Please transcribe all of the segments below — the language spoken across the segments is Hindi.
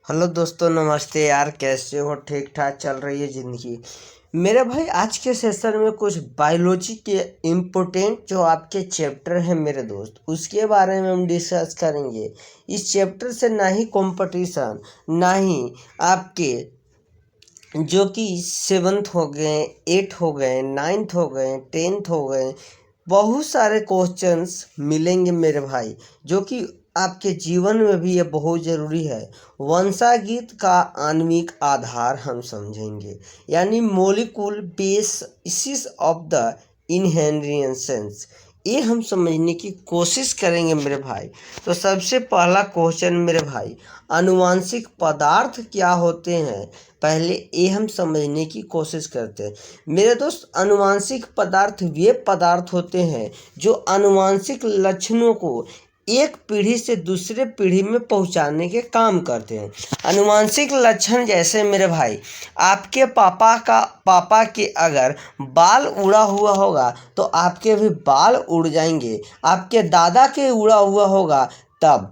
हेलो दोस्तों, नमस्ते यार। कैसे हो? ठीक ठाक चल रही है ज़िंदगी मेरे भाई। आज के सेशन में कुछ बायोलॉजी के इम्पोर्टेंट जो आपके चैप्टर हैं मेरे दोस्त, उसके बारे में हम डिस्कस करेंगे। इस चैप्टर से ना ही कंपटीशन, ना ही आपके जो कि 7th हो गए, 8 हो गए, 9th हो गए, 10th हो गए, बहुत सारे क्वेश्चंस मिलेंगे मेरे भाई, जो कि आपके जीवन में भी ये बहुत ज़रूरी है। वंशागीत का आणविक आधार हम समझेंगे, यानी molecule basis of the inheritance, ये हम समझने की कोशिश करेंगे मेरे भाई। तो सबसे पहला क्वेश्चन मेरे भाई, आनुवांशिक पदार्थ क्या होते हैं, पहले ये हम समझने की कोशिश करते हैं मेरे दोस्त। आनुवांशिक पदार्थ वे पदार्थ होते हैं जो आनुवांशिक लक्षणों को एक पीढ़ी से दूसरे पीढ़ी में पहुंचाने के काम करते हैं। आनुवांशिक लक्षण जैसे मेरे भाई, आपके पापा के अगर बाल उड़ा हुआ होगा तो आपके भी बाल उड़ जाएंगे, आपके दादा के उड़ा हुआ होगा तब,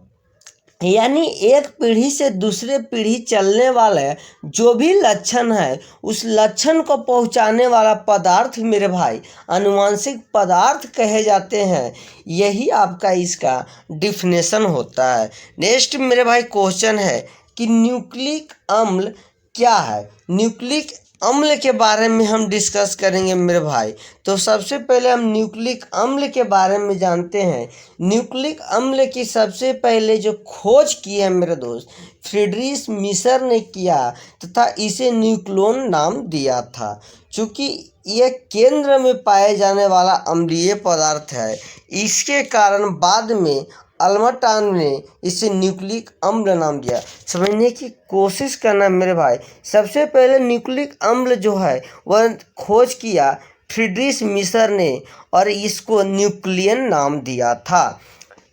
यानी एक पीढ़ी से दूसरे पीढ़ी चलने वाले जो भी लक्षण है, उस लक्षण को पहुंचाने वाला पदार्थ मेरे भाई आनुवांशिक पदार्थ कहे जाते हैं। यही आपका इसका डिफिनेशन होता है। नेक्स्ट मेरे भाई क्वेश्चन है कि न्यूक्लिक अम्ल क्या है। न्यूक्लिक अम्ल के बारे में हम डिस्कस करेंगे मेरे भाई। तो सबसे पहले हम न्यूक्लिक अम्ल के बारे में जानते हैं। न्यूक्लिक अम्ल की सबसे पहले जो खोज की है मेरे दोस्त, फ्रीडरिश मिशर ने किया तथा इसे न्यूक्लोन नाम दिया था। चूँकि यह केंद्र में पाए जाने वाला अम्लीय पदार्थ है, इसके कारण बाद में अल्बर्टान ने इसे न्यूक्लिक अम्ल नाम दिया। समझने की कोशिश करना मेरे भाई। सबसे पहले न्यूक्लिक अम्ल जो है वह खोज किया फ्रीडरिश मिशर ने और इसको न्यूक्लियन नाम दिया था।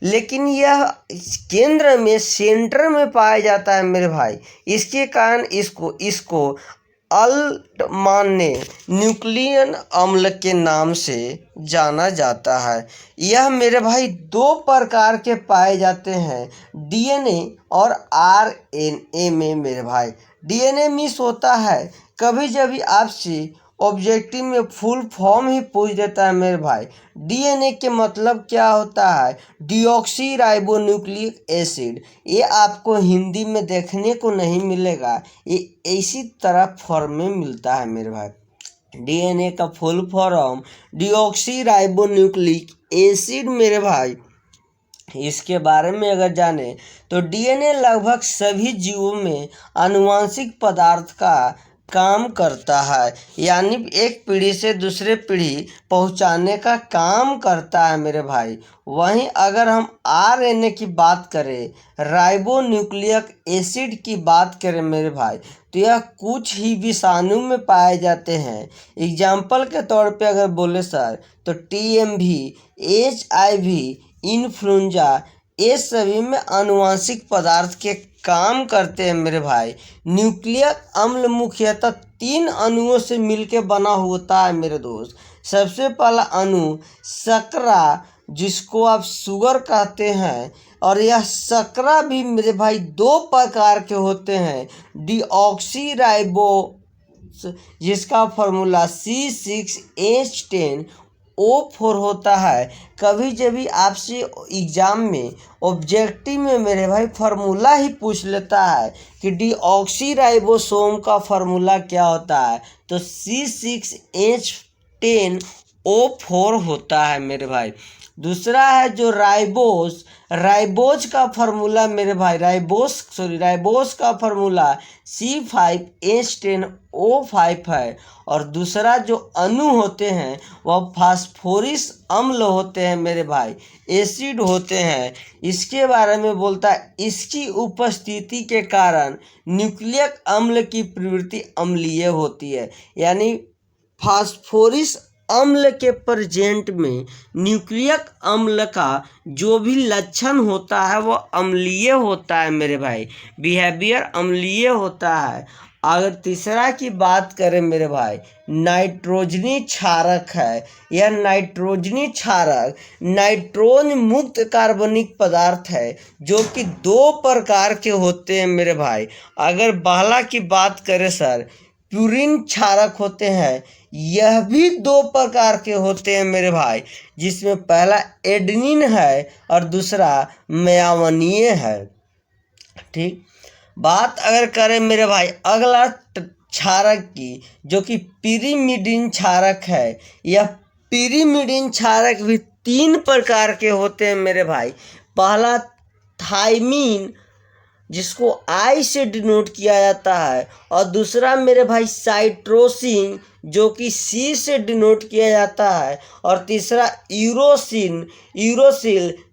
लेकिन यह केंद्र में, सेंटर में पाया जाता है मेरे भाई, इसके कारण इसको अल्टमान ने न्यूक्लियन अम्ल के नाम से जाना जाता है। यह मेरे भाई दो प्रकार के पाए जाते हैं, डीएनए और आरएनए में मेरे भाई। डीएनए मिस होता है कभी जब आपसे ऑब्जेक्टिव में फुल फॉर्म ही पूछ देता है मेरे भाई। डीएनए के मतलब क्या होता है? Deoxy ribo nucleic acid. ये आपको हिंदी में देखने को नहीं मिलेगा, ये इसी तरह फॉर्म में मिलता है मेरे भाई। डीएनए का full form deoxy ribo nucleic acid मेरे भाई। इसके बारे में अगर जाने तो डीएनए लगभग सभी जीवों में आनुवांशिक पदार्थ का काम करता है, यानी एक पीढ़ी से दूसरे पीढ़ी पहुंचाने का काम करता है मेरे भाई। वहीं अगर हम आरएनए की बात करें, राइबो न्यूक्लिक एसिड की बात करें मेरे भाई, तो यह कुछ ही विषाणु में पाए जाते हैं। एग्जाम्पल के तौर पे अगर बोले सर, तो टीएमवी, एचआईवी, इन्फ्लुएंजा, ये सभी में आनुवांशिक पदार्थ के काम करते हैं मेरे भाई। न्यूक्लिक अम्ल मुख्यतः 3 अणुओं से मिलकर बना होता है मेरे दोस्त। सबसे पहला अणु शर्करा, जिसको आप शुगर कहते हैं, और यह शर्करा भी मेरे भाई 2 प्रकार के होते हैं। डीऑक्सी राइबो, जिसका फॉर्मूला C6H10O4 होता है। कभी जब भी आपसे एग्जाम में, ऑब्जेक्टिव में मेरे भाई फार्मूला ही पूछ लेता है कि डीऑक्सीराइबोसोम का फार्मूला क्या होता है, तो C6H10O4 होता है मेरे भाई। दूसरा है जो राइबोज का फार्मूला मेरे भाई, राइबोज का फार्मूला C5H10O5 है। और दूसरा जो अणु होते हैं वह फास्फोरिक अम्ल होते हैं मेरे भाई, एसिड होते हैं। इसके बारे में बोलता है, इसकी उपस्थिति के कारण न्यूक्लिक अम्ल की प्रवृत्ति अम्लीय होती है, यानी फास्फोरिक अम्ल के प्रेजेंट में न्यूक्लिक अम्ल का जो भी लक्षण होता है वो अम्लीय होता है मेरे भाई, बिहेवियर अम्लीय होता है। अगर तीसरा की बात करें मेरे भाई, नाइट्रोजनी क्षारक है। यह नाइट्रोजनी क्षारक नाइट्रोजन मुक्त कार्बनिक पदार्थ है जो कि दो प्रकार के होते हैं मेरे भाई। अगर पहला की बात करें सर, प्यूरिन क्षारक होते हैं। यह भी दो प्रकार के होते हैं मेरे भाई, जिसमें पहला एडेनिन है और दूसरा मेयावनीय है। ठीक, बात अगर करें मेरे भाई अगला क्षारक की, जो कि पिरिमिडिन क्षारक है। यह पिरिमिडिन क्षारक भी तीन प्रकार के होते हैं मेरे भाई। पहला थाइमीन, जिसको आई से डिनोट किया जाता है, और दूसरा मेरे भाई साइट्रोसिन, जो कि सी से डिनोट किया जाता है, और तीसरा यूरोसिल,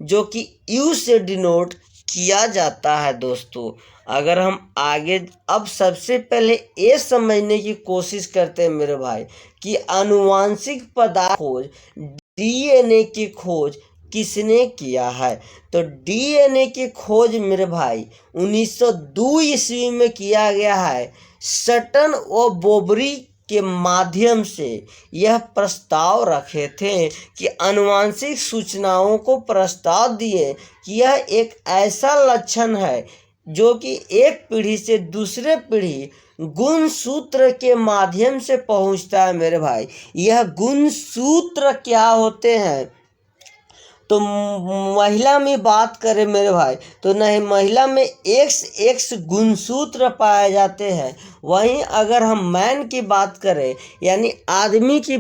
जो कि यू से डिनोट किया जाता है। दोस्तों अगर हम आगे अब सबसे पहले ये समझने की कोशिश करते हैं मेरे भाई कि आनुवांशिक पदार्थ खोज, डीएनए की खोज किसने किया है। तो डीएनए की खोज मेरे भाई 1902 ईस्वी में किया गया है। सटन और बोबरी के माध्यम से यह प्रस्ताव रखे थे कि आनुवांशिक सूचनाओं को प्रस्ताव दिए कि यह एक ऐसा लक्षण है जो कि एक पीढ़ी से दूसरे पीढ़ी गुणसूत्र के माध्यम से पहुंचता है मेरे भाई। यह गुणसूत्र क्या होते हैं, तो महिला में बात करें मेरे भाई तो नहीं, महिला में XX गुणसूत्र पाए जाते हैं। वहीं अगर हम मैन की बात करें यानी आदमी की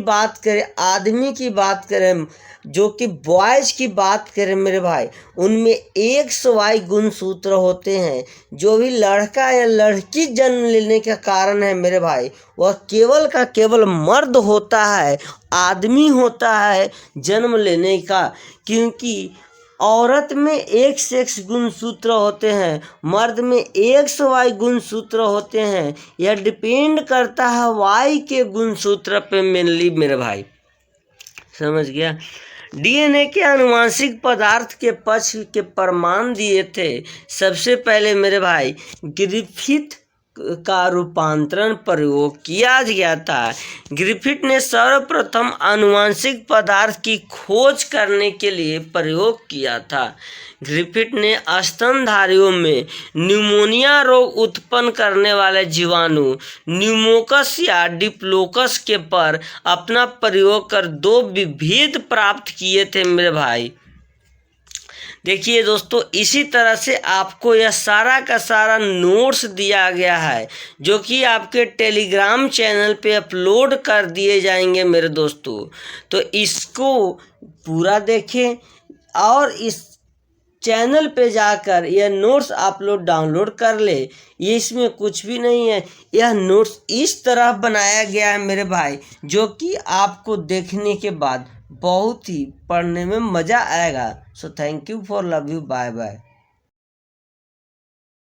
बात करें जो कि बॉयज की बात करें मेरे भाई, उनमें XY गुणसूत्र होते हैं। जो भी लड़का या लड़की जन्म लेने का कारण है मेरे भाई, वह केवल का केवल मर्द होता है, आदमी होता है जन्म लेने का, क्योंकि औरत में XX गुणसूत्र होते हैं, मर्द में XY गुणसूत्र होते हैं। यह डिपेंड करता है Y के गुणसूत्र पे मेनली मेरे भाई, समझ गया। डीएनए के आनुवांशिक पदार्थ के पक्ष के प्रमाण दिए थे सबसे पहले मेरे भाई ग्रिफिथ का रूपांतरण प्रयोग किया गया था। ग्रिफिथ ने सर्वप्रथम आनुवांशिक पदार्थ की खोज करने के लिए प्रयोग किया था। ग्रिफिथ ने स्तनधारियों में न्यूमोनिया रोग उत्पन्न करने वाले जीवाणु न्यूमोकस या डिप्लोकस के पर अपना प्रयोग कर दो विभेद प्राप्त किए थे मेरे भाई। देखिए दोस्तों, इसी तरह से आपको यह सारा का सारा नोट्स दिया गया है जो कि आपके टेलीग्राम चैनल पे अपलोड कर दिए जाएंगे मेरे दोस्तों। तो इसको पूरा देखें और इस चैनल पे जाकर यह नोट्स आप लोग डाउनलोड कर ले। ये इसमें कुछ भी नहीं है, यह नोट्स इस तरह बनाया गया है मेरे भाई जो कि आपको देखने के बाद बहुत ही पढ़ने में मज़ा आएगा। So thank you for love you, bye bye.